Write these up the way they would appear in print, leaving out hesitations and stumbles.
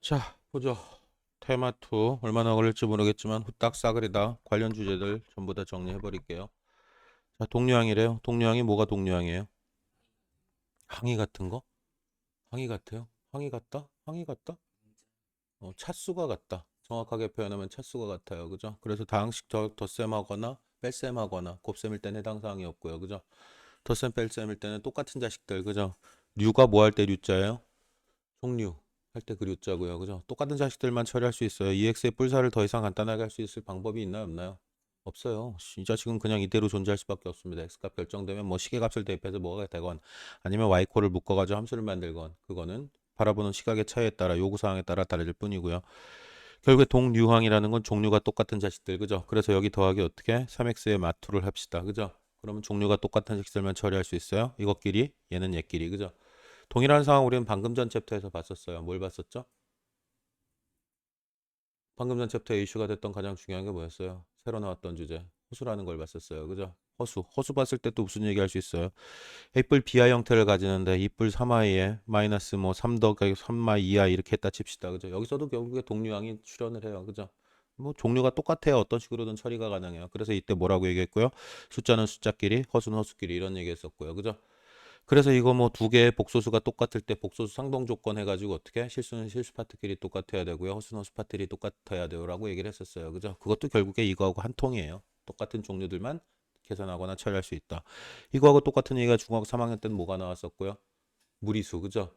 자, 보죠. 테마2 얼마나 걸릴지 모르겠지만 후딱 싸그리다 관련 주제들 전부 다 정리해 버릴게요. 자, 동류항이래요. 동류항이 뭐가 동류항이에요? 항이 같은 거? 항이 같아요? 항이 같다? 항이 같다? 차수가 같다. 정확하게 표현하면 차수가 같아요. 그죠? 그래서 다항식 덧셈하거나 뺄셈하거나 곱셈일 땐 해당 사항이 없고요. 그죠? 덧셈 뺄셈일 때는 똑같은 자식들. 그죠? 류가 뭐 할 때 류자예요? 종류 할 때 그 류자고요. 그죠? 똑같은 자식들만 처리할 수 있어요. EX의 뿔사를 더 이상 간단하게 할 수 있을 방법이 있나요? 없나요? 없어요. 이 자식은 그냥 이대로 존재할 수밖에 없습니다. X값 결정되면 뭐 시계값을 대입해서 뭐가 되건 아니면 Y코를 묶어가지고 함수를 만들건 그거는 바라보는 시각의 차이에 따라 요구사항에 따라 다를 뿐이고요. 결국에 동류항이라는 건 종류가 똑같은 자식들. 그죠? 그래서 여기 더하기 어떻게? 3X의 마투를 합시다. 그죠? 그러면 종류가 똑같은 자식들만 처리할 수 있어요. 이것끼리 얘는 얘끼리. 그죠? 동일한 상황 우리는 방금 전 챕터에서 봤었어요. 뭘 봤었죠? 방금 전 챕터에 이슈가 됐던 가장 중요한 게 뭐였어요? 새로 나왔던 주제. 허수라는 걸 봤었어요. 그죠? 허수. 허수 봤을 때 또 무슨 얘기 할 수 있어요? A뿔 B하 형태를 가지는데 2뿔 3하에 마이너스 뭐 3 더하기 3마 2하 이렇게 했다 칩시다. 그죠? 여기서도 결국에 동류항이 출현을 해요. 그죠? 뭐 종류가 똑같아요. 어떤 식으로든 처리가 가능해요. 그래서 이때 뭐라고 얘기했고요? 숫자는 숫자끼리, 허수는 허수끼리 이런 얘기 했었고요. 그죠? 그래서 이거 뭐 두 개의 복소수가 똑같을 때 복소수 상동 조건 해가지고 어떻게 실수는 실수 파트끼리 똑같아야 되고요. 허수는 허수 파트끼리 똑같아야 돼요라고 얘기를 했었어요. 그죠? 그것도 결국에 이거하고 한 통이에요. 똑같은 종류들만 계산하거나 처리할 수 있다. 이거하고 똑같은 얘기가 중학교 3학년 때는 뭐가 나왔었고요? 무리수, 그죠?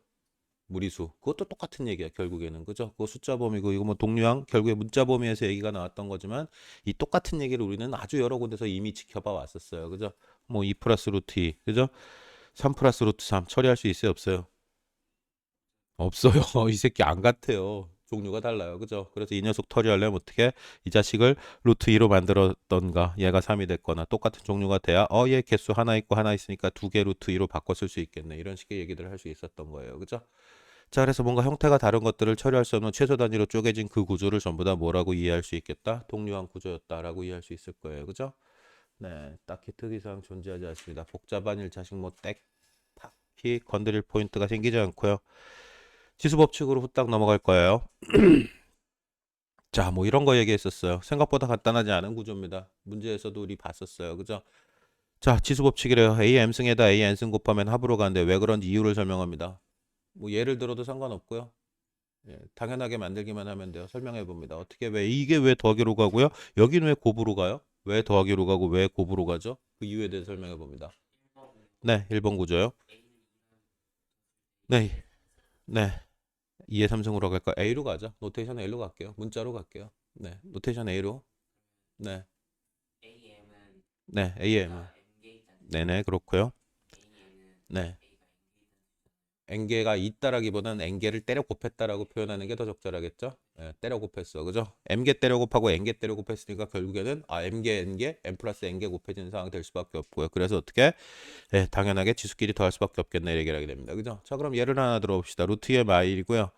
무리수. 그것도 똑같은 얘기야, 결국에는. 그죠? 그거 숫자 범위고, 이거 뭐 동류항, 결국에 문자 범위에서 얘기가 나왔던 거지만, 이 똑같은 얘기를 우리는 아주 여러 군데서 이미 지켜봐 왔었어요. 그죠? 뭐 2 플러스 루트 2, 그죠? 3 플러스 루트 3 처리할 수 있어요, 없어요? 없어요. 이 새끼 안 같아요. 종류가 달라요. 그죠? 그래서 이 녀석 처리하려면 어떻게 이 자식을 루트 2로 만들었던가 얘가 3이 됐거나 똑같은 종류가 돼야 얘 개수 하나 있고 하나 있으니까 두 개 루트 2로 바꿔 쓸 수 있겠네. 이런 식의 얘기들을 할 수 있었던 거예요. 그죠? 자, 그래서 뭔가 형태가 다른 것들을 처리할 수 없는 최소 단위로 쪼개진 그 구조를 전부 다 뭐라고 이해할 수 있겠다? 동류한 구조였다라고 이해할 수 있을 거예요. 그죠? 네, 딱히 특이사항 존재하지 않습니다. 복잡한 일 자식 뭐 딱히 건드릴 포인트가 생기지 않고요. 지수 법칙으로 후딱 넘어갈 거예요. 자, 뭐 이런 거 얘기했었어요. 생각보다 간단하지 않은 구조입니다. 문제에서도 우리 봤었어요. 그죠? 자, 지수 법칙이래요. A M승에다 A N승 곱하면 합으로 가는데 왜 그런지 이유를 설명합니다. 뭐 예를 들어도 상관없고요. 예, 당연하게 만들기만 하면 돼요. 설명해 봅니다. 어떻게 왜 이게 왜 더하기로 가고요? 여기는 왜 곱으로 가요? 왜 더하기로 가고 왜 곱으로 가죠? 그 이유에 대해 설명해 봅니다. 네, 1번 구조요. 네, 네. 2의 3승으로 갈까? A로 가죠. 노테이션 A로 갈게요. 문자로 갈게요. 네, 노테이션 A로. 네, 네, AM. 네네, 그렇고요. 네. n개가 있다라기보다는 n개를 때려 곱했다라고 표현하는 게 더 적절하겠죠? 예, 때려 곱했어. 그죠? m개 때려 곱하고 n개 때려 곱했으니까 결국에는 m개, n개, n 플러스 n개 곱해지는 상황이 될 수밖에 없고요. 그래서 어떻게? 예, 당연하게 지수끼리 더할 수밖에 없겠네. 얘기를 하게 됩니다. 그죠? 자, 그럼 예를 하나 들어봅시다. 루트 2의 마일이고요.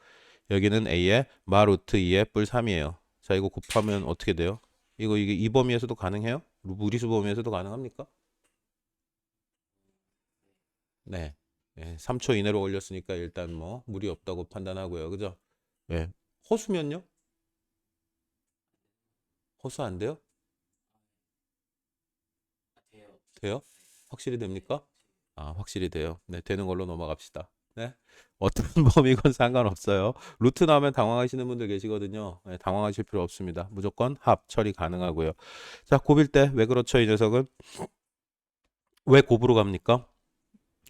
여기는 a의 마 루트 2의 뿔 3이에요. 자, 이거 곱하면 어떻게 돼요? 이게 이 범위에서도 가능해요? 무리수 범위에서도 가능합니까? 네. 예, 3초 이내로 올렸으니까 일단 뭐 무리 없다고 판단하고요. 그죠? 예. 허수면요? 허수 안 돼요? 돼요? 확실히 됩니까? 아, 확실히 돼요. 네, 되는 걸로 넘어갑시다. 네. 어떤 범위건 상관없어요. 루트 나오면 당황하시는 분들 계시거든요. 네, 당황하실 필요 없습니다. 무조건 합 처리 가능하고요. 자, 곱일 때 왜 그렇죠? 이 녀석은 왜 곱으로 갑니까?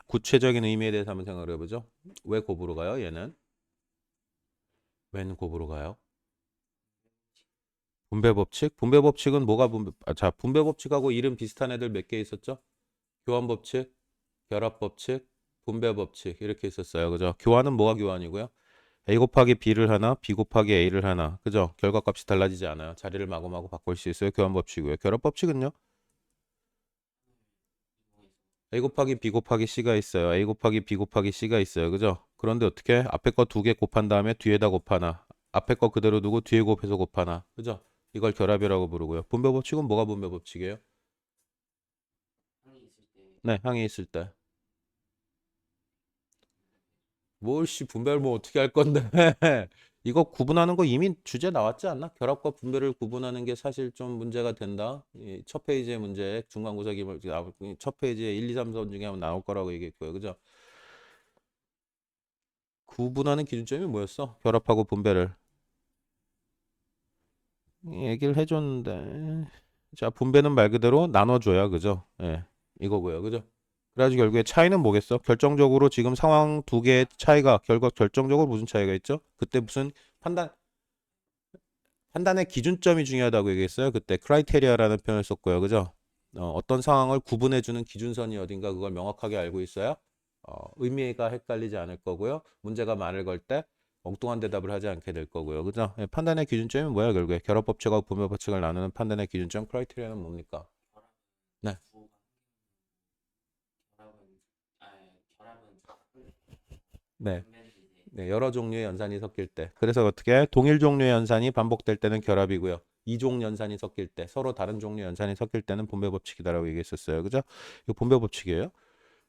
구체적인 의미에 대해서 한번 생각을 해보죠. 왜 곱으로 가요? 얘는 웬 곱으로 가요? 분배 법칙? 분배 법칙은 뭐가 자, 분배 법칙하고 이름 비슷한 애들 몇 개 있었죠? 교환 법칙, 결합 법칙, 분배 법칙 이렇게 있었어요. 그죠? 교환은 뭐가 교환이고요? A 곱하기 B를 하나, B 곱하기 A를 하나. 그죠? 결과값이 달라지지 않아요. 자리를 마구마구 바꿀 수 있어요. 교환 법칙이고요. 결합 법칙은요? A 곱하기 B 곱하기 C가 있어요. A 곱하기 B 곱하기 C가 있어요. 그죠? 그런데 어떻게? 앞에 거 두 개 곱한 다음에 뒤에다 곱하나. 앞에 거 그대로 두고 뒤에 곱해서 곱하나. 그죠? 이걸 결합이라고 부르고요. 분배 법칙은 뭐가 분배 법칙이에요? 네, 항이 있을 때. 뭘씨 분배를 뭐 어떻게 할 건데? 이거 구분하는 거 이미 주제 나왔지 않나? 결합과 분배를 구분하는 게 사실 좀 문제가 된다. 이 첫 페이지의 문제, 중간고사기 첫 페이지에 1, 2, 3, 4 중에 한번 나올 거라고 얘기했고요. 그죠? 구분하는 기준점이 뭐였어? 결합하고 분배를. 얘기를 해줬는데. 자, 분배는 말 그대로 나눠줘야, 그죠? 예, 이거고요. 그죠? 그래가지고 결국에 차이는 뭐겠어? 결정적으로 지금 상황 두 개의 차이가, 결정적으로 무슨 차이가 있죠? 그때 무슨 판단, 판단의 기준점이 중요하다고 얘기했어요. 그때 크라이테리아라는 표현을 썼고요. 그죠? 어떤 상황을 구분해주는 기준선이 어딘가 그걸 명확하게 알고 있어야 의미가 헷갈리지 않을 거고요. 문제가 말을 걸 때 엉뚱한 대답을 하지 않게 될 거고요. 그죠? 예, 판단의 기준점이 뭐야, 결국에? 결합법칙하고 분배법칙을 나누는 판단의 기준점 크라이테리아는 뭡니까? 네. 네. 네, 여러 종류의 연산이 섞일 때. 그래서 어떻게 동일 종류의 연산이 반복될 때는 결합이고요. 이종 연산이 섞일 때, 서로 다른 종류의 연산이 섞일 때는 분배 법칙이다라고 얘기했었어요. 그죠? 이거 분배 법칙이에요.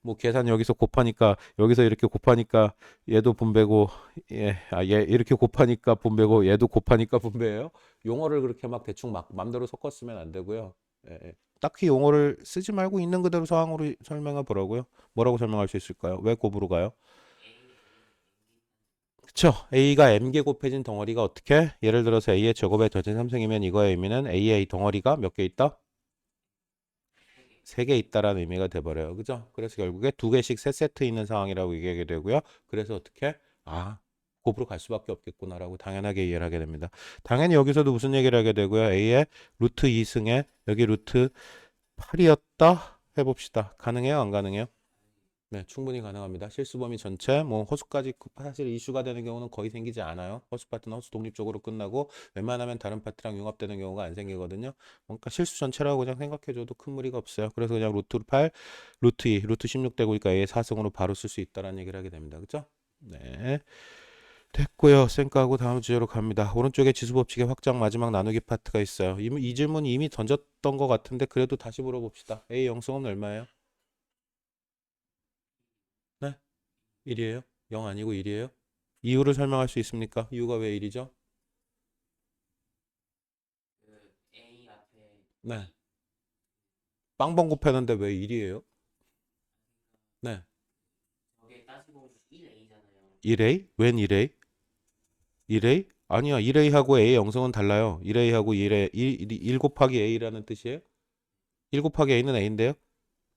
뭐 계산 여기서 곱하니까 여기서 이렇게 곱하니까 얘도 분배고 얘 이렇게 곱하니까 분배고 얘도 곱하니까 분배예요. 용어를 그렇게 막 대충 막 맘대로 섞었으면 안 되고요. 예, 예. 딱히 용어를 쓰지 말고 있는 그대로 상황으로 설명해 보라고요. 뭐라고 설명할 수 있을까요? 왜 곱으로 가요? 그쵸. A가 M개 곱해진 덩어리가 어떻게? 예를 들어서 A의 제곱에 더해진 3승이면 이거의 의미는 A의 덩어리가 몇 개 있다? 3개 있다라는 의미가 돼버려요. 그죠? 그래서 결국에 2개씩 3세트 있는 상황이라고 얘기하게 되고요. 그래서 어떻게? 아, 곱으로 갈 수밖에 없겠구나라고 당연하게 이해를 하게 됩니다. 당연히 여기서도 무슨 얘기를 하게 되고요. A의 루트 2승에 여기 루트 8이었다 해봅시다. 가능해요? 안 가능해요? 네, 충분히 가능합니다. 실수 범위 전체, 뭐 허수까지 사실 이슈가 되는 경우는 거의 생기지 않아요. 허수 파트는 허수 독립적으로 끝나고 웬만하면 다른 파트랑 융합되는 경우가 안 생기거든요. 그러니까 실수 전체라고 그냥 생각해줘도 큰 무리가 없어요. 그래서 그냥 루트 8, 루트 2, 루트 16 되고니까 A의 4승으로 바로 쓸 수 있다라는 얘기를 하게 됩니다. 그죠? 네. 됐고요. 쌩까하고 다음 주제로 갑니다. 오른쪽에 지수법칙의 확장 마지막 나누기 파트가 있어요. 이 질문 이미 던졌던 것 같은데 그래도 다시 물어봅시다. A 영승은 얼마예요? 네? 1이에요? 0 아니고 1이에요? 이유를 설명할 수 있습니까? 이유가 왜 1이죠? 네. 빵번 곱했는데 왜 1이에요? 네. 1A? 웬 1A? 1A? 아니야. 1A하고 A 영성은 달라요. 1A하고 1 곱하기 A라는 뜻이에요? 1 곱하기 A는 A인데요?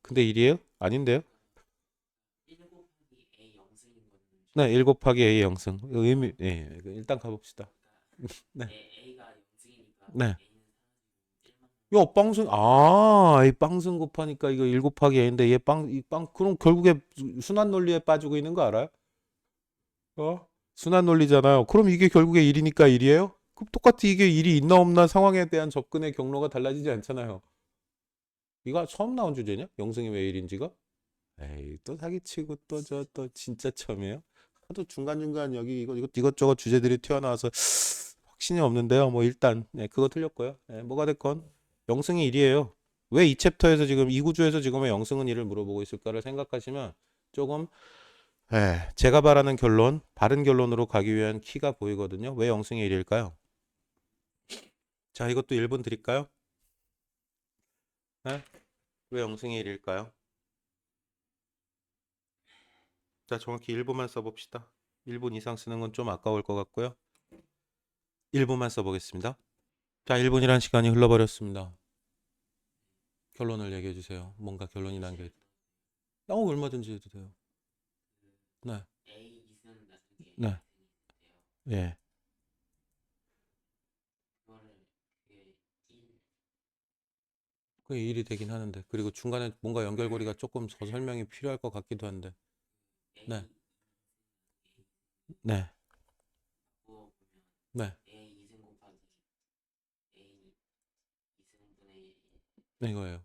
근데 1이에요? 아닌데요? 네. 1 곱하기 A 영승. 의미, 예. 일단 가봅시다. 네. 네. 야, 이 빵승 곱하니까 이거 1 곱하기 A인데 그럼 결국에 순환 논리에 빠지고 있는 거 알아요? 순환 논리잖아요. 그럼 이게 결국에 1이니까 1이에요? 그럼 똑같이 이게 1이 있나 없나 상황에 대한 접근의 경로가 달라지지 않잖아요. 이거 처음 나온 주제냐? 영승이 왜 1인지가? 에이, 또 사기치고 또 진짜 처음이에요? 하도 중간중간 여기 이것저것 주제들이 튀어나와서 확신이 없는데요. 뭐 일단 네, 그거 틀렸고요. 네, 뭐가 됐건 영승이 1이에요. 왜 이 챕터에서 지금 이 구조에서 지금 왜 영승은 1을 물어보고 있을까를 생각하시면 조금 제가 바라는 결론, 바른 결론으로 가기 위한 키가 보이거든요. 왜 영승이 1일까요? 자, 이것도 1분 드릴까요? 네? 왜 영승이 1일까요? 자, 정확히 1분만 써봅시다. 1분 이상 쓰는 건 좀 아까울 것 같고요. 1분만 써보겠습니다. 자, 1분이란 시간이 흘러버렸습니다. 결론을 얘기해 주세요. 뭔가 결론이 난 게. 얼마든지 해도 돼요. 네. 네. 예. 그게 일이 되긴 하는데. 그리고 중간에 뭔가 연결고리가 조금 더 설명이 필요할 것 같기도 한데. 네. 네. 네. 네, 이거예요.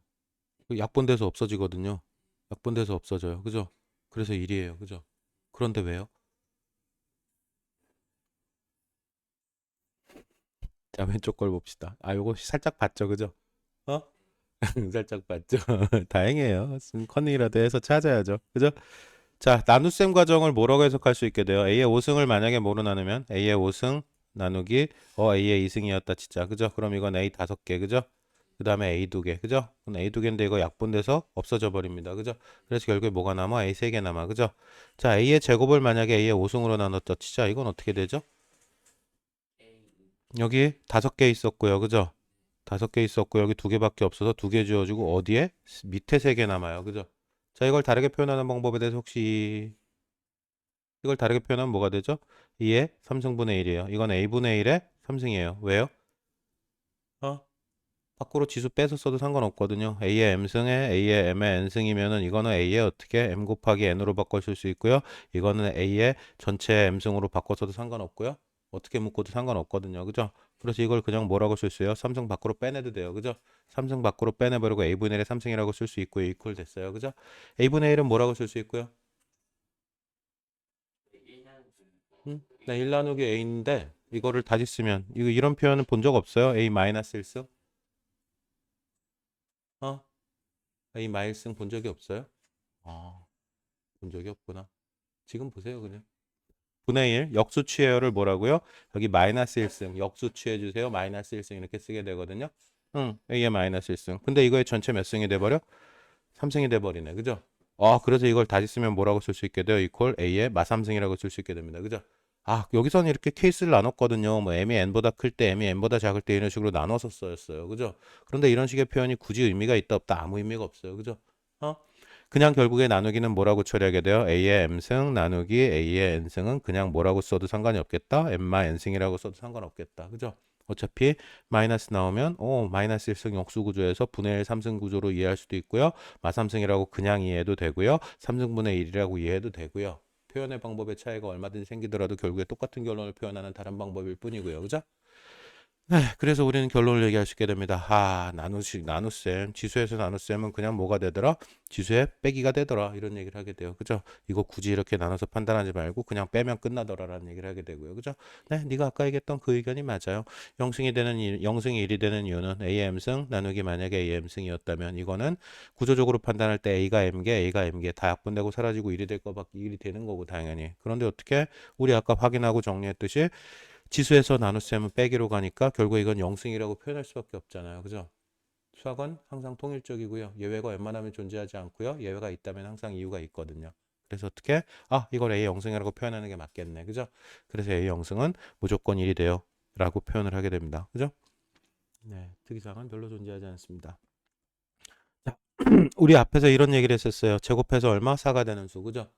그 약분돼서 없어지거든요. 약분돼서 없어져요. 그죠? 그래서 1이에요. 그죠? 그런데 왜요? 자, 왼쪽 걸 봅시다. 요거 살짝 봤죠? 그죠? 어? 살짝 봤죠? 다행이에요. 컨닝이라도 해서 찾아야죠. 그죠? 자, 나눗셈 과정을 뭐라고 해석할 수 있게 돼요? A의 5승을 만약에 뭐로 나누면 A의 5승 나누기 A의 2승이었다 진짜. 그죠? 그럼 이건 A 5개. 그죠? 그 다음에 A 2개. 그죠? 그럼 A 2개인데 이거 약분돼서 없어져 버립니다. 그죠? 그래서 결국에 뭐가 남아? A 3개 남아. 그죠? 자, A의 제곱을 만약에 A의 5승으로 나눴다 치자. 이건 어떻게 되죠? 여기 5개 있었고요. 그죠? 5개 있었고 여기 2개밖에 없어서 2개 지워주고 어디에? 밑에 3개 남아요. 그죠? 자, 이걸 다르게 표현하는 방법에 대해서 혹시 이걸 다르게 표현하면 뭐가 되죠? 2의 3승분의 1이에요. 이건 A분의 1의 3승이에요. 왜요? 어? 밖으로 지수 빼서 써도 상관없거든요. A의 M승에 A의 M의 N승이면은 이거는 A의 어떻게 M 곱하기 N으로 바꿔 쓸 수 있고요. 이거는 A의 전체 M승으로 바꿔 써도 상관없고요. 어떻게 묶어도 상관없거든요. 그죠? 그래서 이걸 그냥 뭐라고 쓸 수 있어요? 3승 밖으로 빼내도 돼요. 그죠? 3승 밖으로 빼내버리고 A분의 1의 3승이라고 쓸 수 있고요. 이퀄 됐어요. 그죠? A분의 1은 뭐라고 쓸 수 있고요? 네, 1 나누기 A인데 이거를 다시 쓰면 이런 표현은 본 적 없어요? A 마이너스 1승? 어? A 마일승 본 적이 없어요? 아, 본 적이 없구나. 지금 보세요, 그냥. 분의 1, 역수 취해요를 뭐라고요? 여기 마이너스 1승, 역수 취해 주세요. 마이너스 1승 이렇게 쓰게 되거든요. 응, A의 마이너스 1승. 근데 이거의 전체 몇 승이 돼버려? 3승이 돼버리네. 그죠? 그래서 이걸 다시 쓰면 뭐라고 쓸 수 있게 돼요? 이퀄 A의 마삼승이라고 쓸 수 있게 됩니다. 그죠? 여기서는 이렇게 케이스를 나눴거든요. 뭐 M이 N보다 클 때, M이 N보다 작을 때 이런 식으로 나눠서 쓰였어요. 그죠? 그런데 이런 식의 표현이 굳이 의미가 있다 없다 아무 의미가 없어요. 그죠? 어? 그냥 결국에 나누기는 뭐라고 처리하게 돼요? A의 M승 나누기 A의 N승은 그냥 뭐라고 써도 상관이 없겠다. M마 N승이라고 써도 상관없겠다. 그죠? 어차피 마이너스 나오면 마이너스 1승 역수 구조에서 분의 1 3승 구조로 이해할 수도 있고요. 마삼승이라고 그냥 이해해도 되고요. 3승분의 1이라고 이해해도 되고요. 표현의 방법의 차이가 얼마든지 생기더라도 결국에 똑같은 결론을 표현하는 다른 방법일 뿐이고요. 그죠? 네, 그래서 우리는 결론을 얘기할 수 있게 됩니다. 나눗셈, 지수에서 나눗셈은 그냥 뭐가 되더라? 지수에 빼기가 되더라. 이런 얘기를 하게 돼요. 그죠? 이거 굳이 이렇게 나눠서 판단하지 말고 그냥 빼면 끝나더라라는 얘기를 하게 되고요. 그죠? 네, 네가 아까 얘기했던 그 의견이 맞아요. 0승이 1이 되는 이유는 AM승 나누기 만약에 AM승이었다면 이거는 구조적으로 판단할 때 A가 M개 다 약분되고 사라지고 1이 될 거밖에 1이 되는 거고 당연히. 그런데 어떻게 우리 아까 확인하고 정리했듯이 지수에서 나눗셈은 빼기로 가니까 결국 이건 0승이라고 표현할 수밖에 없잖아요. 그죠? 수학은 항상 통일적이고요. 예외가 웬만하면 존재하지 않고요. 예외가 있다면 항상 이유가 있거든요. 그래서 어떻게? 이걸 A 0승이라고 표현하는 게 맞겠네. 그죠? 그래서 A 0승은 무조건 1이 돼요. 라고 표현을 하게 됩니다. 그죠? 네, 특이사항은 별로 존재하지 않습니다. 자, 우리 앞에서 이런 얘기를 했었어요. 제곱해서 얼마? 4가 되는 수. 그죠?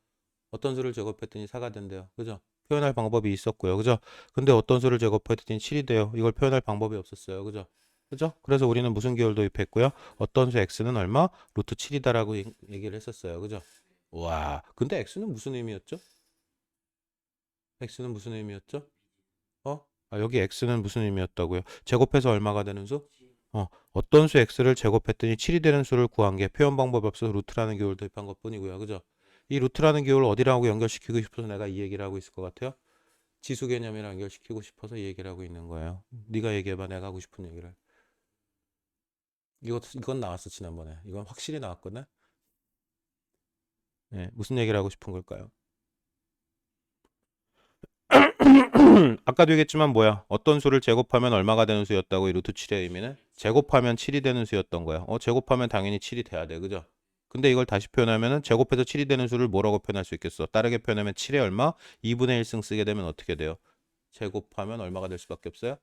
어떤 수를 제곱했더니 4가 된대요. 그죠? 표현할 방법이 있었고요. 그죠? 근데 어떤 수를 제곱했더니 7이 돼요. 이걸 표현할 방법이 없었어요. 그죠? 그죠? 그래서 우리는 무슨 기호를 도입했고요. 어떤 수 x는 얼마? 루트 7이다라고 얘기를 했었어요. 그죠? 와, 근데 x는 무슨 의미였죠? x는 무슨 의미였죠? 여기 x는 무슨 의미였다고요? 제곱해서 얼마가 되는 수? 어떤 수 x를 제곱했더니 7이 되는 수를 구한 게 표현 방법이 없어서 루트라는 기호를 도입한 것뿐이고요. 그죠? 이 루트라는 기호를 어디라고 연결시키고 싶어서 내가 이 얘기를 하고 있을 것 같아요? 지수 개념이랑 연결시키고 싶어서 이 얘기를 하고 있는 거예요. 네가 얘기해봐. 내가 하고 싶은 얘기를. 이건 나왔어 지난번에. 이건 확실히 나왔거든. 네, 무슨 얘기를 하고 싶은 걸까요? 아까도 얘기했지만 뭐야? 어떤 수를 제곱하면 얼마가 되는 수였다고 이 루트 7의 의미는? 제곱하면 7이 되는 수였던 거야. 제곱하면 당연히 7이 돼야 돼. 그죠? 근데 이걸 다시 표현하면은 제곱해서 7이 되는 수를 뭐라고 표현할 수 있겠어? 다르게 표현하면 7의 얼마? 2분의 1승 쓰게 되면 어떻게 돼요? 제곱하면 얼마가 될 수밖에 없어요?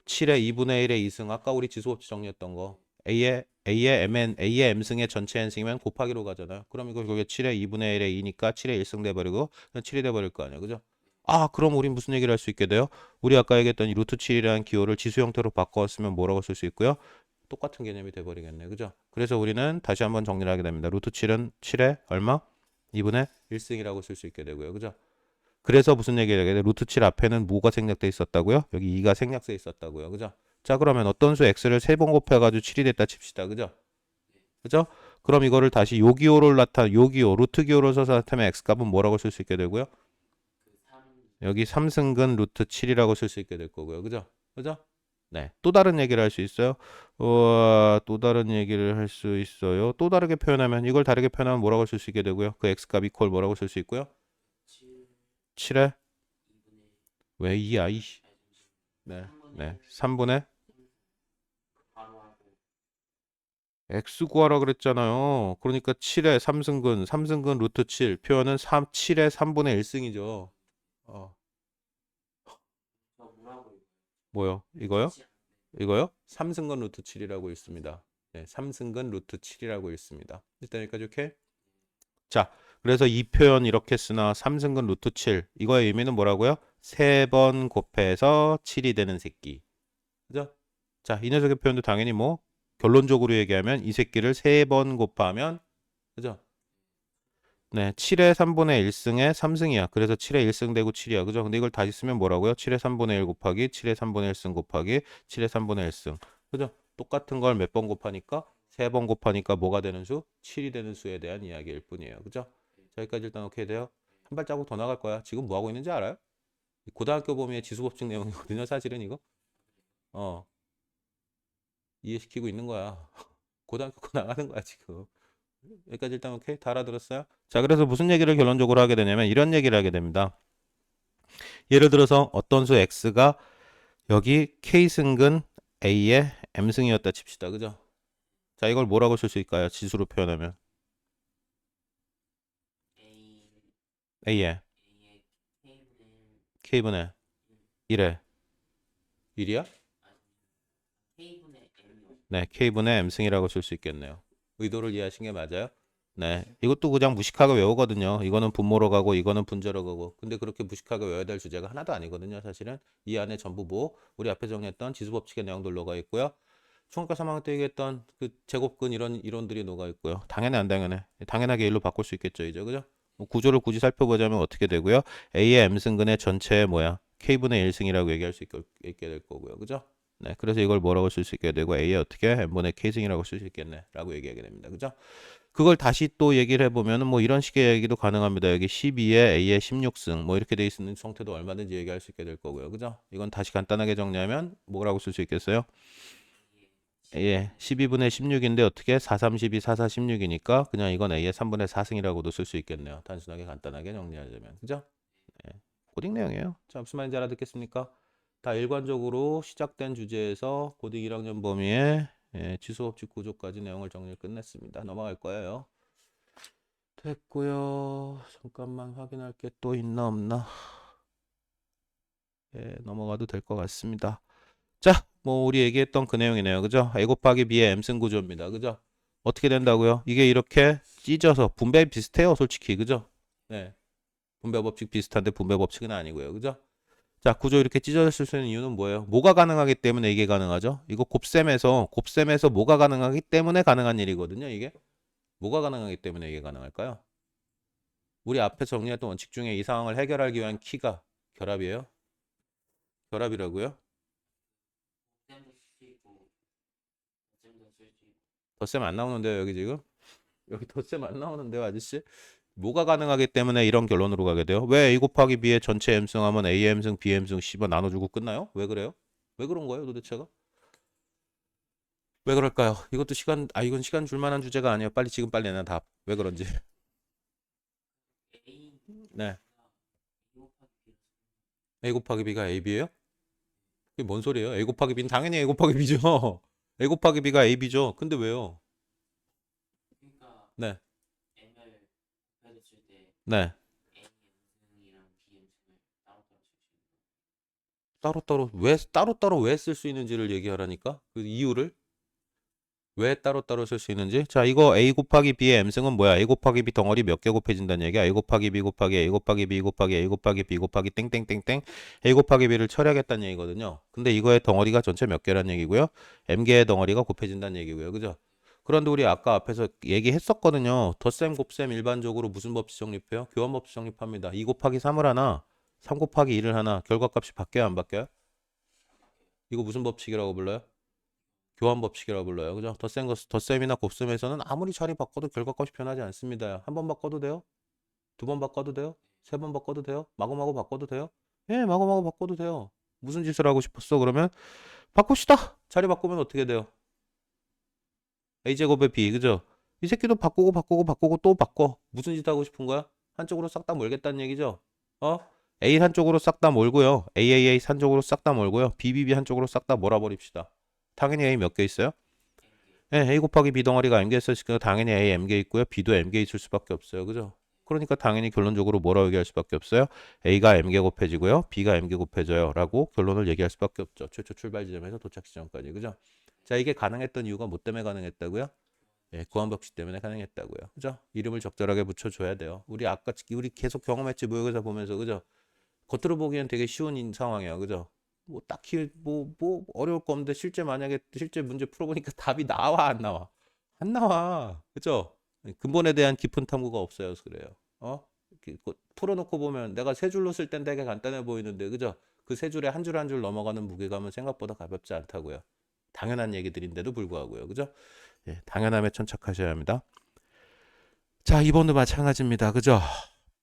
7의 2분의 1의 2승. 아까 우리 지수법칙 정리했던 거. A의 M승의 전체 N승이면 곱하기로 가잖아요. 그럼 이거 결국에 7의 2분의 1의 2니까 7의 1승 돼버리고 그냥 7이 돼버릴 거 아니야. 그죠? 그럼 우린 무슨 얘기를 할 수 있게 돼요? 우리 아까 얘기했던 이 루트 7이라는 기호를 지수 형태로 바꿔쓰면 뭐라고 쓸 수 있고요? 똑같은 개념이 돼버리겠네. 그죠? 그래서 우리는 다시 한번 정리를 하게 됩니다. 루트 7은 7의 얼마? 2분의 1승이라고 쓸 수 있게 되고요. 그죠? 그래서 무슨 얘기를 하게 돼? 루트 7 앞에는 뭐가 생략돼 있었다고요? 여기 2가 생략돼 있었다고요. 그죠? 자, 그러면 어떤 수 x를 3번 곱해가지고 7이 됐다 칩시다. 그죠? 그죠? 그럼 이거를 다시 요 기호, 루트 기호를 써서 나타내면 x값은 뭐라고 쓸 수 있게 되고요? 여기 3승근 루트 7이라고 쓸 수 있게 될 거고요. 그죠? 그죠? 네, 또 다른 얘기를 할 수 있어요. 또 다른 얘기를 할 수 있어요. 또 다르게 표현하면 이걸 다르게 표현하면 뭐라고 쓸 수 있게 되고요. 그 x값 이퀄 뭐라고 쓸 수 있고요. 7에 왜 2야 이씨. 네, 네, 3분의 x 구하라 그랬잖아요. 그러니까 7의 3승근, 3승근 루트 7 표현은 7의 3분의 1승이죠. 뭐요? 이거요? 이거요? 3승근 루트 7이라고 읽습니다. 네, 3승근 루트 7이라고 읽습니다. 일단 여기까지 오케이? 자, 그래서 이 표현 이렇게 쓰나 3승근 루트 7 이거의 의미는 뭐라고요? 3번 곱해서 7이 되는 새끼. 그죠? 자, 이 녀석의 표현도 당연히 뭐 결론적으로 얘기하면 이 새끼를 3번 곱하면 그죠? 네, 7의 3분의 1승에 3승이야. 그래서 7의 1승 되고 7이야. 그죠? 근데 이걸 다시 쓰면 뭐라고요? 7의 3분의 1 곱하기 7의 3분의 1승 곱하기 7의 3분의 1승. 그죠? 똑같은 걸 몇 번 곱하니까 3번 곱하니까 뭐가 되는 수? 7이 되는 수에 대한 이야기일 뿐이에요. 그죠? 자, 여기까지 일단 오케이 돼요. 한 발자국 더 나갈 거야. 지금 뭐 하고 있는지 알아요? 고등학교 범위의 지수법칙 내용이거든요. 사실은 이거. 어, 이해시키고 있는 거야. 고등학교 거 나가는 거야, 지금. 여기까지 일단 오케이? 다 알아들었어요? 자, 그래서 무슨 얘기를 결론적으로 하게 되냐면 이런 얘기를 하게 됩니다. 예를 들어서 어떤 수 x가 여기 k승근 a의 m승이었다 칩시다. 그죠? 자, 이걸 뭐라고 쓸 수 있을까요? 지수로 표현하면 a의 k분의 1에 1이야? 네, k분의 m승이라고 쓸 수 있겠네요. 의도를 이해하신 게 맞아요? 네, 이것도 그냥 무식하게 외우거든요. 이거는 분모로 가고 이거는 분자로 가고. 근데 그렇게 무식하게 외워야 될 주제가 하나도 아니거든요. 사실은 이 안에 전부 뭐 우리 앞에 정리했던 지수법칙의 내용들 녹아 있고요. 중학교 3학년 때 얘기했던 그 제곱근 이런 이론들이 녹아 있고요. 당연해 안 당연해? 당연하게 일로 바꿀 수 있겠죠, 이제 그죠? 뭐 구조를 굳이 살펴보자면 어떻게 되고요? A의 m승근의 전체의 뭐야? K분의 1승이라고 얘기할 수 있게 될 거고요, 그죠? 네, 그래서 이걸 뭐라고 쓸 수 있게 되고 A의 어떻게 m분의 K승이라고 쓸 수 있겠네라고 얘기하게 됩니다, 그죠? 그걸 다시 또 얘기를 해보면은 뭐 이런 식의 얘기도 가능합니다. 여기 12에 A의 16승 뭐 이렇게 돼 있는 형태도 얼마든지 얘기할 수 있게 될 거고요, 그죠? 이건 다시 간단하게 정리하면 뭐라고 쓸 수 있겠어요? 예, 12분의 16인데 어떻게 4, 3, 12, 4, 4, 16이니까 그냥 이건 A의 3분의 4승이라고도 쓸 수 있겠네요. 단순하게 간단하게 정리하자면. 그죠? 예, 코딩 내용이에요. 자, 무슨 말인지 알아듣겠습니까? 다 일관적으로 시작된 주제에서 고딩 1학년 범위의 지수법칙 구조까지 내용을 정리를 끝냈습니다. 넘어갈 거예요. 됐고요. 잠깐만 확인할 게 또 있나 없나? 예, 넘어가도 될 것 같습니다. 자, 뭐 우리 얘기했던 그 내용이네요. 그죠? A 곱하기 B의 M승 구조입니다. 그죠? 어떻게 된다고요? 이게 이렇게 찢어서 분배 비슷해요, 솔직히. 그죠? 네. 분배 법칙 비슷한데 분배 법칙은 아니고요. 그죠? 자, 구조 이렇게 찢어졌을 수 있는 이유는 뭐예요? 뭐가 가능하기 때문에 이게 가능하죠? 이거 곱셈에서 뭐가 가능하기 때문에 가능한 일이거든요, 이게. 뭐가 가능하기 때문에 이게 가능할까요? 우리 앞에 정리했던 원칙 중에 이 상황을 해결하기 위한 키가 결합이에요? 결합이라고요? 덧셈 안 나오는데요, 여기 지금? 여기 덧셈 안 나오는데요, 아저씨? 뭐가 가능하기 때문에 이런 결론으로 가게 돼요? 왜 A 곱하기 B의 전체 M승 하면 A M승, B M승, C번 나눠주고 끝나요? 왜 그래요? 왜 그런 거예요, 도대체가? 왜 그럴까요? 이것도 이건 시간 줄 만한 주제가 아니에요. 지금 빨리 내놔, 답. 왜 그런지. 네. A 곱하기 B가 AB예요? 그게 뭔 소리예요? A 곱하기 B는 당연히 A 곱하기 B죠. A 곱하기 B가 AB죠. 근데 왜요? 네. 네. 따로따로 왜 쓸 수 있는지를 얘기하라니까? 그 이유를? 왜 따로따로 쓸 수 있는지? 자, 이거 A 곱하기 B의 M승은 뭐야? A 곱하기 B 덩어리 몇 개 곱해진다는 얘기야? A 곱하기 B 곱하기 A 곱하기 B 곱하기 A 곱하기 B 곱하기 땡땡땡땡 A 곱하기 B를 처리하겠다는 얘기거든요. 근데 이거의 덩어리가 전체 몇 개란 얘기고요? M개의 덩어리가 곱해진다는 얘기고요. 그죠? 그런데 우리 아까 앞에서 얘기했었거든요. 덧셈, 곱셈 일반적으로 무슨 법칙 정립해요? 교환 법칙 정립합니다. 2 곱하기 3을 하나, 3 곱하기 2를 하나, 결과값이 바뀌어요, 안 바뀌어요? 이거 무슨 법칙이라고 불러요? 교환 법칙이라고 불러요. 그죠? 덧셈이나 곱셈에서는 아무리 자리 바꿔도 결과값이 변하지 않습니다. 한 번 바꿔도 돼요? 두 번 바꿔도 돼요? 세 번 바꿔도 돼요? 마구마구 바꿔도 돼요? 예, 마구마구 바꿔도 돼요. 무슨 짓을 하고 싶었어? 그러면 바꿉시다. 자리 바꾸면 어떻게 돼요? a제곱에 b, 그죠? 이 새끼도 바꾸고 또 바꿔. 무슨 짓 하고 싶은 거야? 한쪽으로 싹 다 몰겠다는 얘기죠? 어? A 한쪽으로 싹 다 몰고요. AAA 한쪽으로 싹 다 몰고요. BBB 한쪽으로 싹 다 몰아버립시다. 당연히 A 몇 개 있어요? 네, A 곱하기 B 덩어리가 M개 있으니까 당연히 A M개 있고요. B도 M개 있을 수밖에 없어요. 그죠? 그러니까 당연히 결론적으로 뭐라고 얘기할 수밖에 없어요? A가 M개 곱해지고요. B가 M개 곱해져요. 라고 결론을 얘기할 수밖에 없죠. 최초 출발 지점에서 도착 지점까지. 그죠? 자, 이게 가능했던 이유가 뭐 때문에 가능했다고요? 예, 구한법칙 때문에 가능했다고요. 그죠? 이름을 적절하게 붙여줘야 돼요. 우리 계속 경험했지, 모의고사 보면서. 그죠? 겉으로 보기엔 되게 쉬운 상황이야. 그죠? 뭐 딱히 뭐 어려울 거 없는데 실제 문제 풀어보니까 답이 나와 안 나와? 안 나와. 그죠? 근본에 대한 깊은 탐구가 없어요. 그래서 그래요. 이렇게 풀어놓고 보면 내가 세 줄로 쓸 땐 되게 간단해 보이는데, 그죠? 그 세 줄에 한 줄 한 줄 넘어가는 무게감은 생각보다 가볍지 않다고요. 당연한 얘기들인데도 불구하고요. 그죠? 예, 당연함에 천착하셔야 합니다. 자, 2번도 마찬가지입니다. 그죠?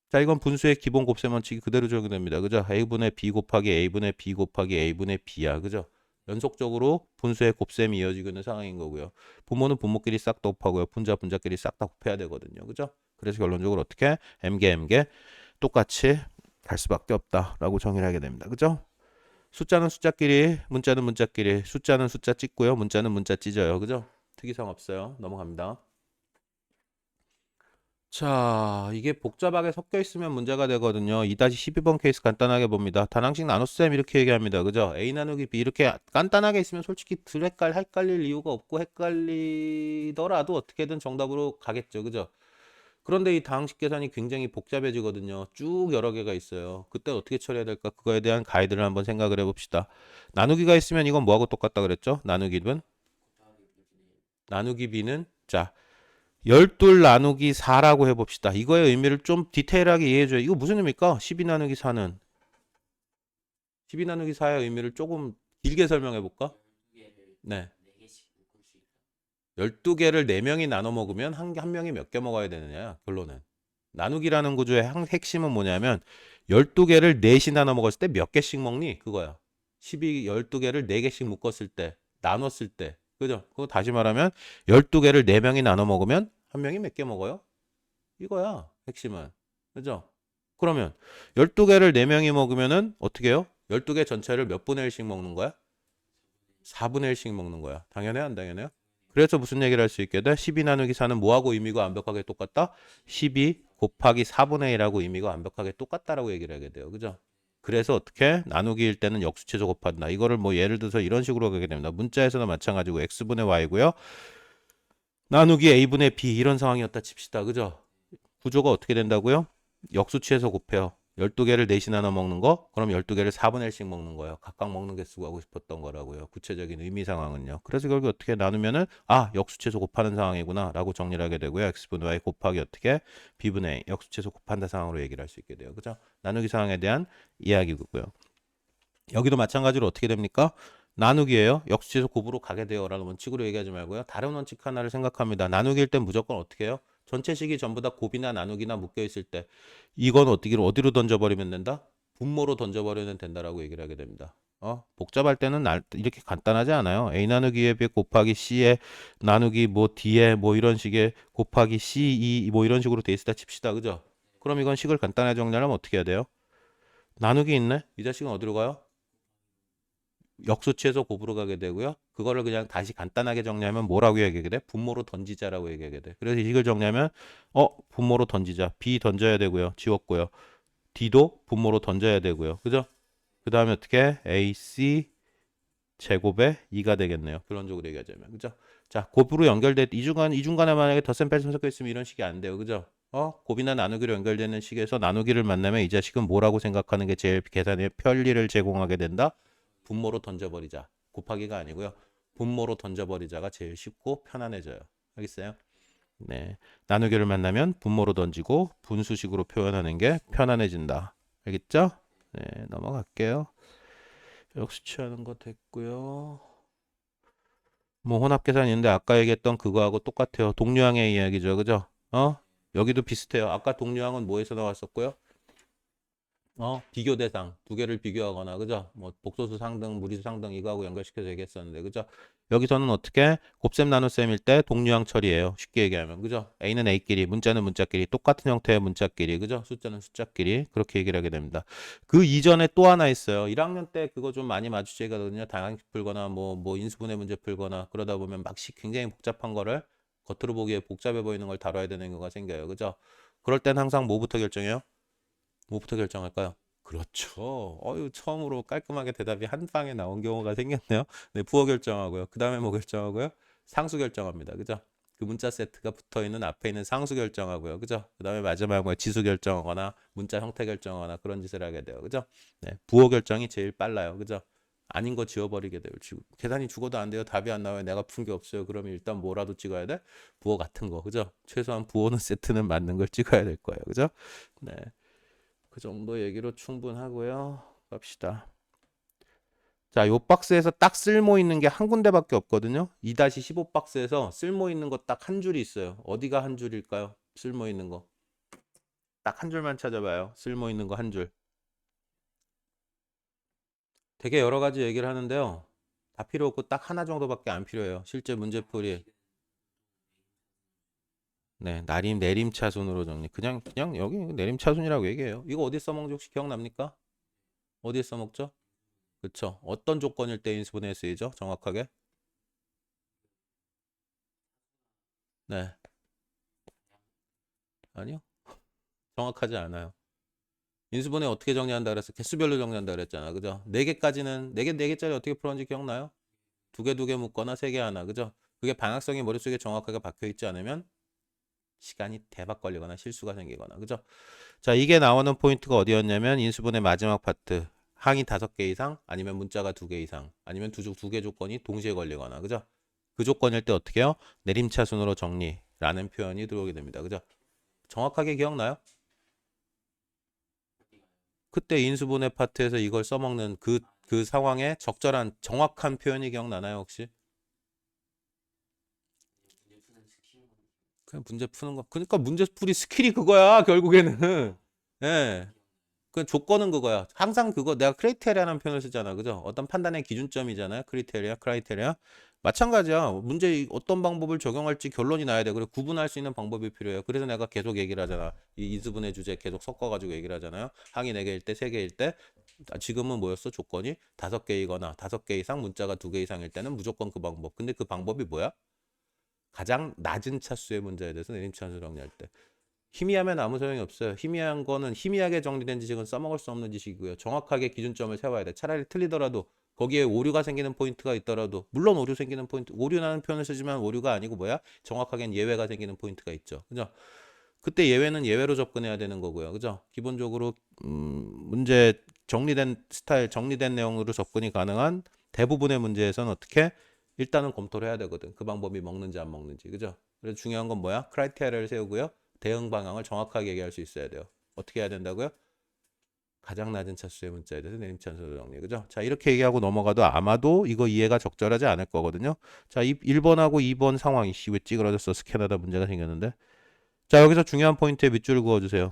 자, 이건 분수의 기본 곱셈 원칙이 그대로 적용됩니다. 그죠? a분의 b 곱하기 a분의 b 곱하기 a분의 b야. 그죠? 연속적으로 분수의 곱셈이 이어지고 있는 상황인 거고요. 분모는 분모끼리 싹 다 곱하고요. 분자끼리 싹 다 곱해야 되거든요. 그죠? 그래서 결론적으로 어떻게? m개 똑같이 갈 수밖에 없다라고 정의를 하게 됩니다. 그죠? 숫자는 숫자끼리, 문자는 문자끼리, 숫자는 숫자 찍고요. 문자는 문자 찢어요. 그죠? 특이사항 없어요. 넘어갑니다. 자, 이게 복잡하게 섞여 있으면 문제가 되거든요. 2-12번 케이스 간단하게 봅니다. 단항식 나눗셈 이렇게 얘기합니다. 그죠? A 나누기 B 이렇게 간단하게 있으면 솔직히 헷갈릴 이유가 없고 헷갈리더라도 어떻게든 정답으로 가겠죠. 그죠? 그런데 이 다항식 계산이 굉장히 복잡해지거든요. 쭉 여러 개가 있어요. 그때 어떻게 처리해야 될까? 그거에 대한 가이드를 한번 생각을 해봅시다. 나누기가 있으면 이건 뭐하고 똑같다 그랬죠? 나누기 B는 자, 12 나누기 4라고 해봅시다. 이거의 의미를 좀 디테일하게 이해해줘요. 이거 무슨 의미입니까? 12 나누기 4는 12 나누기 4의 의미를 조금 길게 설명해볼까? 네. 12개를 4명이 나눠 먹으면 한 명이 몇 개 먹어야 되느냐? 결론은. 나누기라는 구조의 핵심은 뭐냐면 12개를 넷이 나눠 먹었을 때 몇 개씩 먹니? 그거야. 12개를 4개씩 묶었을 때, 나눴을 때. 그죠? 그거 다시 말하면 12개를 4명이 나눠 먹으면 한 명이 몇 개 먹어요? 이거야. 핵심은. 그죠? 그러면 12개를 4명이 먹으면은 어떻게 해요? 12개 전체를 몇 분의 1씩 먹는 거야? 4분의 1씩 먹는 거야. 당연해, 안 당연해요? 그래서 무슨 얘기를 할 수 있게 돼? 12 나누기 4는 뭐하고 의미가 완벽하게 똑같다? 12 곱하기 4분의 1하고 의미가 완벽하게 똑같다라고 얘기를 하게 돼요. 그죠? 그래서 어떻게? 나누기일 때는 역수체적 곱한다. 이거를 뭐 예를 들어서 이런 식으로 하게 됩니다. 문자에서는 마찬가지고 x분의 y고요. 나누기 a분의 b 이런 상황이었다 칩시다. 그죠? 구조가 어떻게 된다고요? 역수치에서 곱해요. 12개를 넷이 나눠 먹는 거, 그럼 12개를 4분의 1씩 먹는 거예요. 각각 먹는 개 쓰고 하고 싶었던 거라고요. 구체적인 의미 상황은요. 그래서 결국 어떻게 나누면은 역수치에서 곱하는 상황이구나 라고 정리를 하게 되고요. x분의 y 곱하기 어떻게 b분의 a 역수치에서 곱한다 상황으로 얘기를 할 수 있게 돼요. 그죠? 나누기 상황에 대한 이야기고요. 여기도 마찬가지로 어떻게 됩니까? 나누기예요. 역수치에서 곱으로 가게 돼요. 라는 원칙으로 얘기하지 말고요. 다른 원칙 하나를 생각합니다. 나누기일 땐 무조건 어떻게 해요? 전체식이 전부 다 곱이나 나누기나 묶여 있을 때 이건 어디로 던져버리면 된다? 분모로 던져버리면 된다라고 얘기를 하게 됩니다. 복잡할 때는 이렇게 간단하지 않아요. A 나누기 B 곱하기 C에 나누기 뭐 D에 뭐 이런 식의 곱하기 C2 뭐 이런 식으로 돼 있다 칩시다. 그죠? 그럼 이건 식을 간단하게 정리하려면 어떻게 해야 돼요? 나누기 있네? 이 자식은 어디로 가요? 역수치에서 곱으로 가게 되고요. 그거를 그냥 다시 간단하게 정리하면 뭐라고 얘기하게 돼? 분모로 던지자라고 얘기하게 돼. 그래서 이걸 정리하면 분모로 던지자. B 던져야 되고요. 지웠고요. D도 분모로 던져야 되고요. 그죠? 그 다음에 어떻게? AC 제곱에 2가 되겠네요. 결론적으로 얘기하자면. 그죠? 자, 곱으로 연결돼 이중간에 만약에 덧셈 뺄셈 섞여 있으면 이런 식이 안 돼요. 그죠? 곱이나 나누기로 연결되는 식에서 나누기를 만나면 이 자식은 뭐라고 생각하는 게 제일 계산에 편리를 제공하게 된다? 분모로 던져버리자. 곱하기가 아니고요. 분모로 던져버리자가 제일 쉽고 편안해져요. 알겠어요? 네. 나누기를 만나면 분모로 던지고 분수식으로 표현하는 게 편안해진다. 알겠죠? 네, 넘어갈게요. 역수치하는 거 됐고요. 뭐 혼합계산 있는데 아까 얘기했던 그거하고 똑같아요. 동류항의 이야기죠. 그죠? 여기도 비슷해요. 아까 동류항은 뭐에서 나왔었고요? 비교 대상 두 개를 비교하거나 그죠? 뭐 복소수 상등, 무리수 상등 이거하고 연결시켜서 얘기했었는데 그죠? 여기서는 어떻게 곱셈 나눗셈일 때 동류항 처리예요. 쉽게 얘기하면 그죠? A는 A끼리, 문자는 문자끼리, 똑같은 형태의 문자끼리 그죠? 숫자는 숫자끼리 그렇게 얘기를 하게 됩니다. 그 이전에 또 하나 있어요. 1학년 때 그거 좀 많이 마주치거든요. 다항식 풀거나 뭐 인수분해 문제 풀거나 그러다 보면 막씩 굉장히 복잡한 거를 겉으로 보기에 복잡해 보이는 걸 다뤄야 되는 경우가 생겨요. 그죠? 그럴 땐 항상 뭐부터 결정해요? 뭐부터 결정할까요? 그렇죠. 처음으로 깔끔하게 대답이 한 방에 나온 경우가 생겼네요. 네, 부호 결정하고요. 그 다음에 뭐 결정하고요? 상수 결정합니다. 그죠? 그 문자 세트가 붙어 있는 앞에 있는 상수 결정하고요. 그죠? 그 다음에 마지막에 지수 결정하거나 문자 형태 결정하거나 그런 짓을 하게 돼요. 그죠? 네, 부호 결정이 제일 빨라요. 그죠? 아닌 거 지워버리게 돼요. 계산이 죽어도 안 돼요. 답이 안 나와요. 내가 푼 게 없어요. 그러면 일단 뭐라도 찍어야 돼? 부호 같은 거. 그죠? 최소한 부호는 세트는 맞는 걸 찍어야 될 거예요. 그죠? 네. 그 정도 얘기로 충분하고요. 갑시다. 자, 요 박스에서 딱 쓸모 있는 게 한 군데밖에 없거든요. 2-15 박스에서 쓸모 있는 거 딱 한 줄이 있어요. 어디가 한 줄일까요? 쓸모 있는 거. 딱 한 줄만 찾아봐요. 쓸모 있는 거 한 줄. 되게 여러 가지 얘기를 하는데요. 다 필요 없고 딱 하나 정도밖에 안 필요해요. 실제 문제풀이. 네, 내림차순으로 정리. 그냥 여기 내림차순이라고 얘기해요. 이거 어디 써먹는지 혹시 기억납니까? 어디에 써먹죠? 그쵸. 어떤 조건일 때 인수분해에 쓰이죠? 정확하게? 네. 아니요. 정확하지 않아요. 인수분해 어떻게 정리한다 그랬어? 개수별로 정리한다 그랬잖아. 그죠? 네 개짜리 어떻게 풀었는지 기억나요? 두 개 묶거나 세 개 하나. 그죠? 그게 방향성이 머릿속에 정확하게 박혀 있지 않으면 시간이 대박 걸리거나 실수가 생기거나. 그죠? 자, 이게 나오는 포인트가 어디였냐면 인수분해 마지막 파트. 항이 5개 이상 아니면 문자가 2개 이상 아니면 두 개 조건이 동시에 걸리거나. 그죠? 그 조건일 때 어떻게 해요? 내림차순으로 정리라는 표현이 들어오게 됩니다. 그죠? 정확하게 기억나요? 그때 인수분해 파트에서 이걸 써먹는 그 상황에 적절한 정확한 표현이 기억나나요, 혹시? 그냥 문제 푸는 거. 그러니까 문제풀이 스킬이 그거야, 결국에는. 예. 그 조건은 그거야. 항상 그거 내가 크라이테리아라는 표현을 쓰잖아. 그죠? 어떤 판단의 기준점이잖아요. 크라이테리아. 마찬가지야. 문제 어떤 방법을 적용할지 결론이 나야 돼. 그리고 구분할 수 있는 방법이 필요해요. 그래서 내가 계속 얘기를 하잖아. 이 인수분해 주제 계속 섞어가지고 얘기를 하잖아요. 항이 4개일 때, 3개일 때. 지금은 뭐였어? 조건이 5개이거나 5개 이상, 문자가 2개 이상일 때는 무조건 그 방법. 근데 그 방법이 뭐야? 가장 낮은 차수의 문제에 대해서 내림차순 정리할 때. 희미하면 아무 소용이 없어요. 희미한 거는 희미하게 정리된 지식은 써먹을 수 없는 지식이고요. 정확하게 기준점을 세워야 돼. 차라리 틀리더라도 거기에 오류가 생기는 포인트가 있더라도 물론 오류 생기는 포인트, 오류라는 표현을 쓰지만 오류가 아니고 뭐야? 정확하게는 예외가 생기는 포인트가 있죠. 그죠? 그때 예외는 예외로 접근해야 되는 거고요. 그죠? 기본적으로 문제 정리된 스타일, 정리된 내용으로 접근이 가능한 대부분의 문제에서는 어떻게 일단은 검토를 해야 되거든. 그 방법이 먹는지 안 먹는지. 그죠? 그래서 중요한 건 뭐야? 크라이테리아를 세우고요. 대응 방향을 정확하게 얘기할 수 있어야 돼요. 어떻게 해야 된다고요? 가장 낮은 차수의 문자에 대해서 내림차순으로 정리. 그죠? 자, 이렇게 얘기하고 넘어가도 아마도 이거 이해가 적절하지 않을 거거든요. 자, 1번하고 2번 상황이 왜 찌그러졌어? 스캔하다 문제가 생겼는데. 자, 여기서 중요한 포인트에 밑줄을 그어주세요.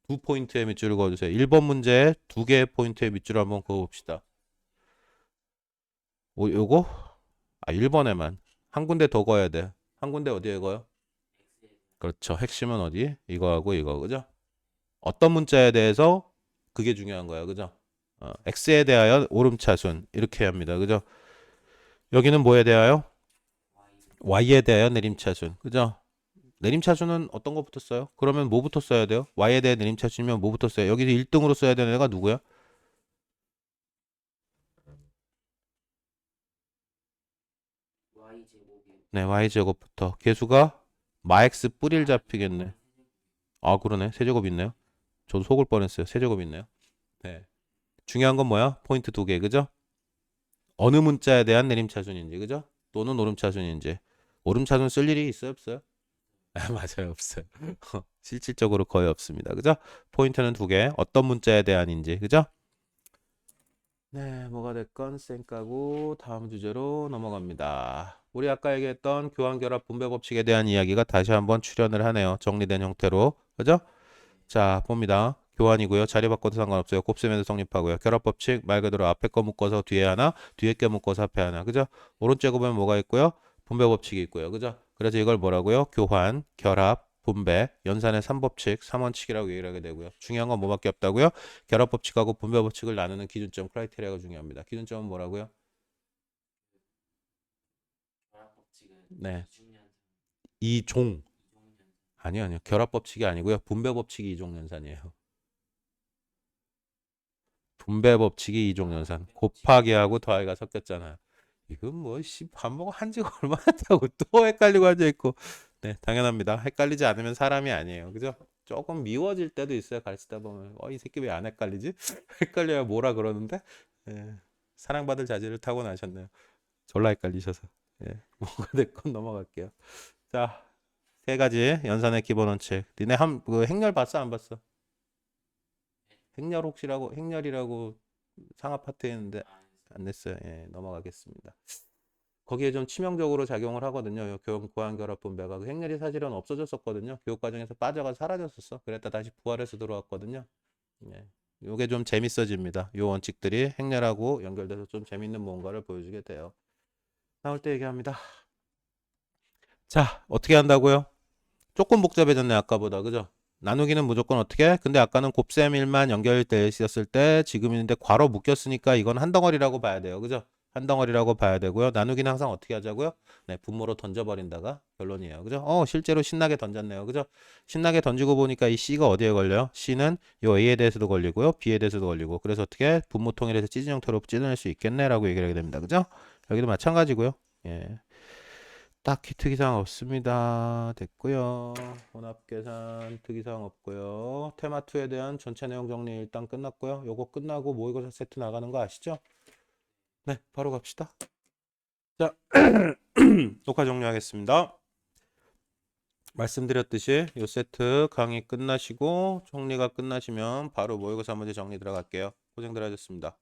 두 포인트에 밑줄을 그어주세요. 1번 문제에 두 개의 포인트에 밑줄을 한번 그어봅시다. 요거? 1번에만. 한 군데 더 그어야 돼. 한 군데 어디에 그어요? 그렇죠. 핵심은 어디? 이거하고 이거. 그죠? 어떤 문자에 대해서 그게 중요한 거야. 그죠? x에 대하여 오름차순. 이렇게 합니다. 그죠? 여기는 뭐에 대하여? y에 대하여 내림차순. 그죠? 내림차순은 어떤 것부터 써요? 그러면 뭐부터 써야 돼요? y에 대해 내림차순이면 뭐부터 써요? 여기서 1등으로 써야 되는 애가 누구야? 네, y제곱부터. 개수가 마x 뿌릴 잡히겠네. 아, 그러네. 세제곱 있네요. 저도 속을 뻔했어요. 세제곱 있네요. 네. 중요한 건 뭐야? 포인트 두 개. 그죠? 어느 문자에 대한 내림차순인지. 그죠? 또는 오름차순인지. 오름차순 쓸 일이 있어요? 없어요? 아, 맞아요. 없어요. 실질적으로 거의 없습니다. 그죠? 포인트는 두 개. 어떤 문자에 대한인지. 그죠? 네, 뭐가 됐건 쌩까고 다음 주제로 넘어갑니다. 우리 아까 얘기했던 교환결합 분배 법칙에 대한 이야기가 다시 한번 출현을 하네요. 정리된 형태로. 그죠? 자, 봅니다. 교환이고요. 자리 바꿔도 상관없어요. 곱셈에도 성립하고요. 결합법칙 말 그대로 앞에 거 묶어서 뒤에 하나, 뒤에 거 묶어서 앞에 하나. 그죠? 오른쪽에 보면 뭐가 있고요? 분배법칙이 있고요. 그죠? 그래서 이걸 뭐라고요? 교환, 결합, 분배, 연산의 3법칙, 3원칙이라고 얘기를 하게 되고요. 중요한 건 뭐밖에 없다고요? 결합법칙하고 분배법칙을 나누는 기준점, 크라이테리아가 중요합니다. 기준점은 뭐라고요? 네. 이종. 아니요. 결합법칙이 아니고요. 분배법칙이 이종연산이에요. 분배법칙이 이종연산. 곱하기하고 더하기가 섞였잖아요. 이건 뭐, 밥 먹어 한 지가 얼마나 됐다고 또 헷갈리고 앉아있고. 네, 당연합니다. 헷갈리지 않으면 사람이 아니에요. 그죠? 조금 미워질 때도 있어요. 가르치다 보면. 이 새끼 왜 안 헷갈리지? 헷갈려야 뭐라 그러는데? 예, 사랑받을 자질을 타고나셨네요. 졸라 헷갈리셔서. 예, 뭐가 됐건 넘어갈게요. 자, 세 가지 연산의 기본 원칙. 니네 그 행렬 봤어? 안 봤어? 행렬이라고 상하 파트에 있는데 안 냈어요. 예, 넘어가겠습니다. 거기에 좀 치명적으로 작용을 하거든요. 요 교환결합 분배가 그 행렬이 사실은 없어졌었거든요. 교육 과정에서 빠져가 사라졌었어. 그랬다 다시 부활해서 들어왔거든요. 예. 요게 좀 재밌어집니다. 요 원칙들이 행렬하고 연결돼서 좀 재밌는 뭔가를 보여주게 돼요. 나올 때 얘기합니다. 자, 어떻게 한다고요? 조금 복잡해졌네, 아까보다. 그죠? 나누기는 무조건 어떻게 해? 근데 아까는 곱셈 1만 연결돼 있었을 때 지금 있는데 괄호 묶였으니까 이건 한 덩어리라고 봐야 돼요. 그죠? 한 덩어리라고 봐야 되고요. 나누기는 항상 어떻게 하자고요? 네, 분모로 던져버린다가 결론이에요. 그죠? 실제로 신나게 던졌네요. 그죠? 신나게 던지고 보니까 이 C가 어디에 걸려요? C는 요 A에 대해서도 걸리고요. B에 대해서도 걸리고. 그래서 어떻게 분모 통일해서 찢은 형태로 찢어낼 수 있겠네라고 얘기를 하게 됩니다. 그죠? 여기도 마찬가지고요. 예. 딱히 특이사항 없습니다. 됐고요. 혼합계산 특이사항 없고요. 테마2에 대한 전체 내용 정리 일단 끝났고요. 요거 끝나고 모의고사 세트 나가는 거 아시죠? 네, 바로 갑시다. 자, 녹화 종료하겠습니다. 말씀드렸듯이 요 세트 강의 끝나시고 정리가 끝나시면 바로 모의고사 문제 정리 들어갈게요. 고생들 하셨습니다.